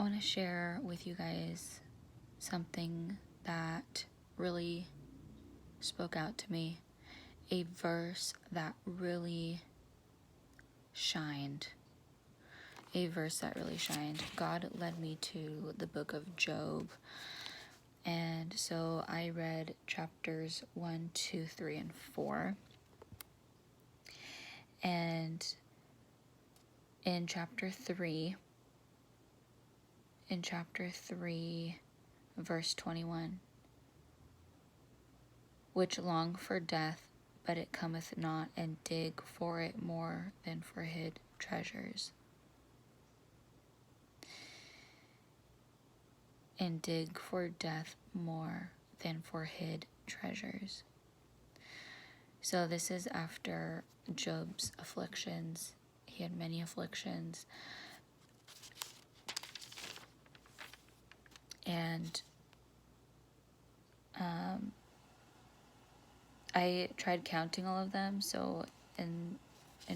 want to share with you guys something that really spoke out to me, a verse that really shined. God led me to the book of Job. And so I read chapters 1, 2, 3, and 4. And in chapter 3, verse 21, which long for death, but it cometh not, and dig for it more than for hid treasures. And dig for death more than for hid treasures. So this is after Job's afflictions. He had many afflictions. And I tried counting all of them. So in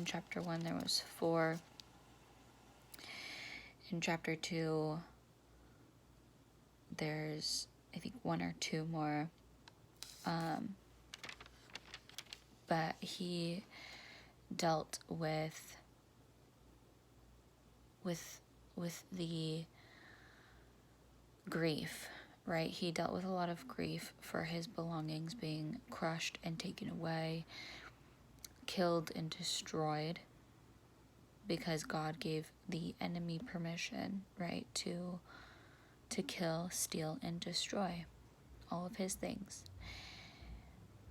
chapter 1 there was 4. In chapter 2 there's I think 1 or 2 more. But he dealt with the grief, right? He dealt with a lot of grief for his belongings being crushed and taken away, killed and destroyed, because God gave the enemy permission, right, to kill, steal, and destroy all of his things.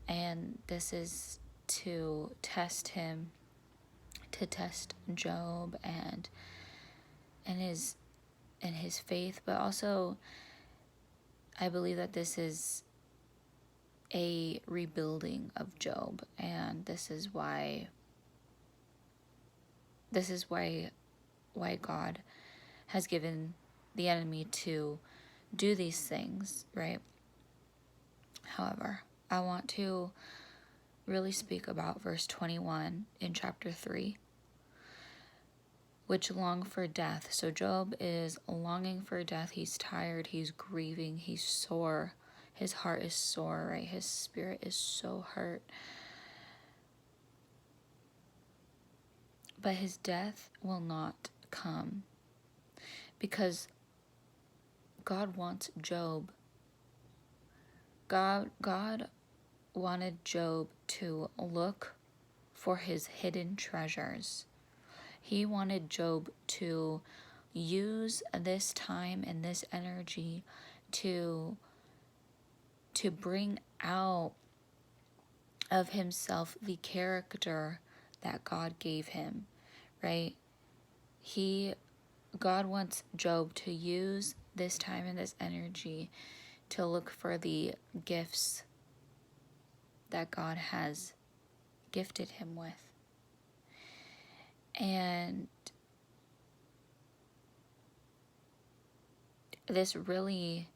And this is to test him, to test Job and his faith, but also I believe that this is a rebuilding of Job, and this is why God has given the enemy to do these things, right? However, I want to really speak about verse 21 in chapter 3, which long for death. So Job is longing for death. He's tired, he's grieving, he's sore. His heart is sore, right? His spirit is so hurt. But his death will not come, because God wants Job. God wanted Job to look for his hidden treasures. He wanted Job to use this time and this energy to bring out of himself the character that God gave him, right? God wants Job to use this time and this energy to look for the gifts that God has gifted him with. And this really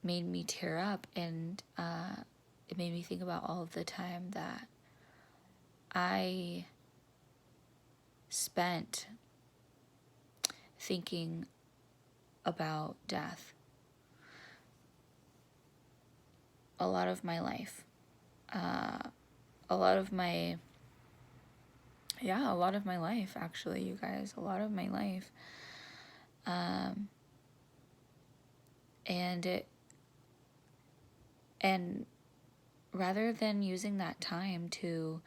made me tear up, and it made me think about all of the time that I spent thinking about death. A lot of my life. A lot of my life, actually, you guys. A lot of my life. And rather than using that time to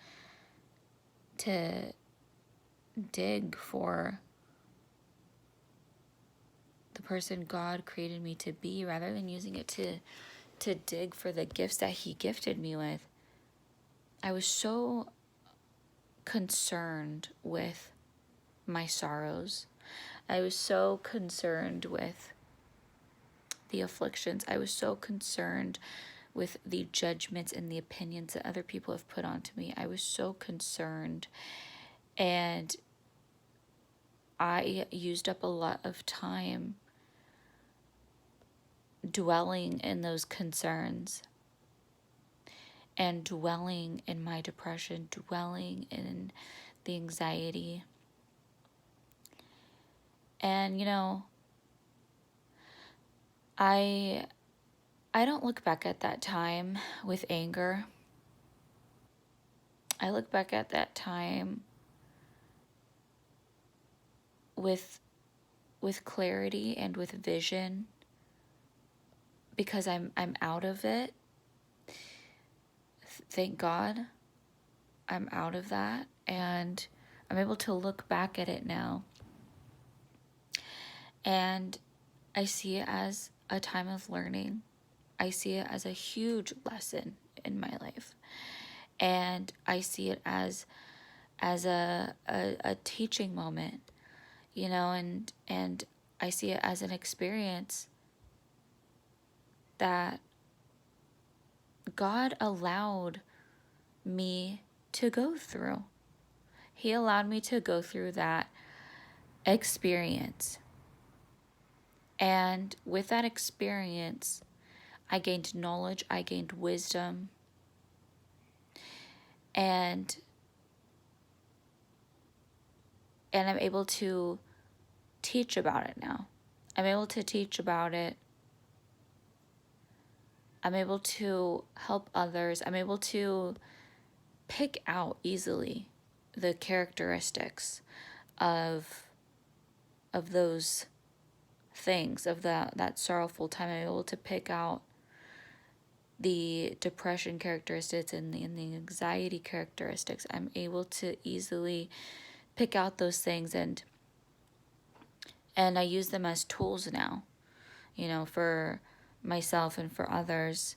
dig for the person God created me to be, rather than using it to dig for the gifts that he gifted me with, I was so concerned with my sorrows. I was so concerned with the afflictions. I was so concerned with the judgments and the opinions that other people have put onto me. I was so concerned, and I used up a lot of time dwelling in those concerns and dwelling in my depression, dwelling in the anxiety. And I don't look back at that time with anger. I look back at that time with clarity and with vision, because I'm out of it. Thank God I'm out of that, and I'm able to look back at it now. And I see it as a time of learning. I see it as a huge lesson in my life. And I see it as a teaching moment, and I see it as an experience that God allowed me to go through. He allowed me to go through that experience. And with that experience, I gained knowledge, I gained wisdom, and I'm able to teach about it now. I'm able to teach about it. I'm able to help others. I'm able to pick out easily the characteristics of those things, of that sorrowful time. I'm able to pick out the depression characteristics and the anxiety characteristics. I'm able to easily pick out those things, and I use them as tools now, for myself and for others.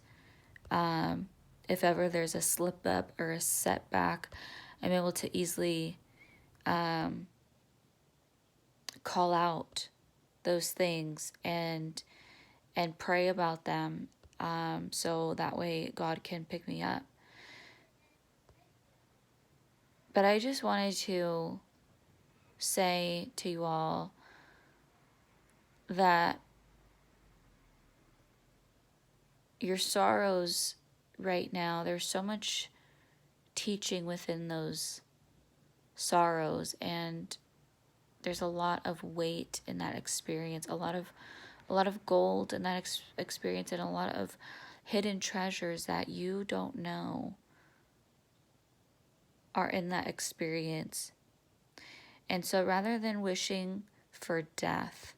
If ever there's a slip up or a setback, I'm able to easily call out those things and pray about them, so that way God can pick me up. But I just wanted to say to you all that your sorrows right now, there's so much teaching within those sorrows, and there's a lot of weight in that experience, a lot of gold in that experience, and a lot of hidden treasures that you don't know are in that experience. And so rather than wishing for death,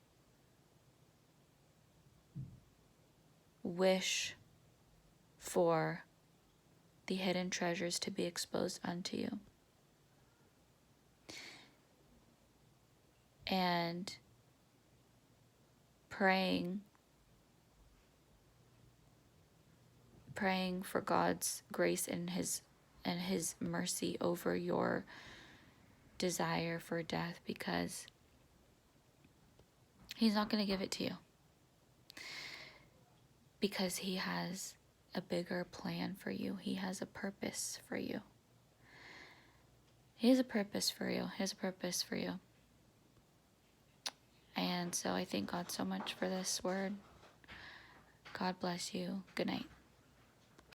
wish for the hidden treasures to be exposed unto you. And praying for God's grace and his mercy over your desire for death, because he's not going to give it to you, because he has a bigger plan for you. He has a purpose for you. He has a purpose for you. He has a purpose for you. And so I thank God so much for this word. God bless you. Good night.